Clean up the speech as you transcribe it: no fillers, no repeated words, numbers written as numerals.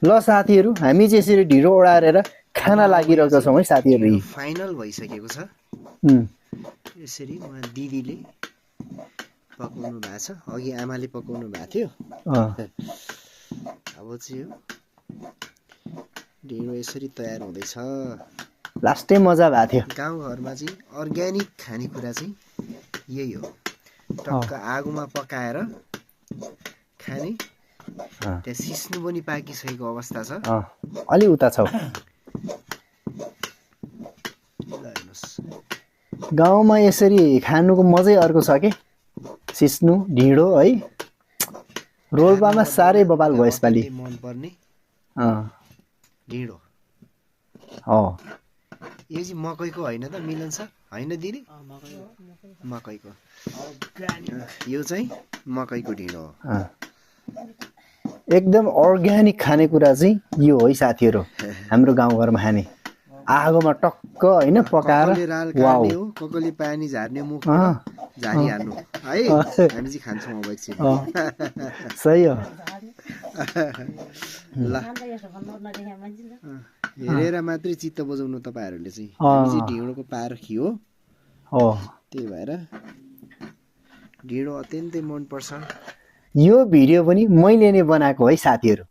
ल साथीहरू, हामी चाहिँ यसरी ढिँडो ओडारेर खान लागिरहेका छौँ है साथीहरू। फाइनल भइसकेको छ। यसरी उहाँ दिदीले पकाउनु भएको छ, अघि आमाले पकाउनु भएको थियो। अब चाहिँ यो ढिँडो यसरी तयार हुँदैछ। लास्टै मजा भएको थियो। गाउँघरमा चाहिँ अर्ग्यानिक खानेकुरा चाहिँ यही हो, टक्क आगोमा पकाएर खाने। त्यहाँ सिस्नु पनि पाकिसकेको अवस्था छ, अलि उता छ। गाउँमा यसरी खानुको मजै अर्को छ के, सिस्नु ढिँडो है। रोल्पामा साह्रै बबाल भयो यसपालि। मन पर्ने ढिँडो यो चाहिँ मकैको होइन त मिलन सर, होइन दिदी? मकैको, यो चाहिँ मकैको ढिँडो हो। एकदम अर्ग्यानिक खानेकुरा चाहिँ यो हो है साथीहरू, हाम्रो गाउँघरमा खाने। आगोमा टक्क होइन पकाएर, वाउ, ककले पानी झार्ने मुखबाट झारिहाल्नु है, हामी चाहिँ खान्छौँ अब एकछिन। सही हो। ल हेरेर मात्रै चित्त बुझाउनु तपाईँहरूले चाहिँ, हामी चाहिँ ढिँडोको पारखी हो, त्यही भएर ढिँडो अत्यन्तै मनपर्छ। यो भिडियो पनि मैले नै बनाएको है साथीहरू।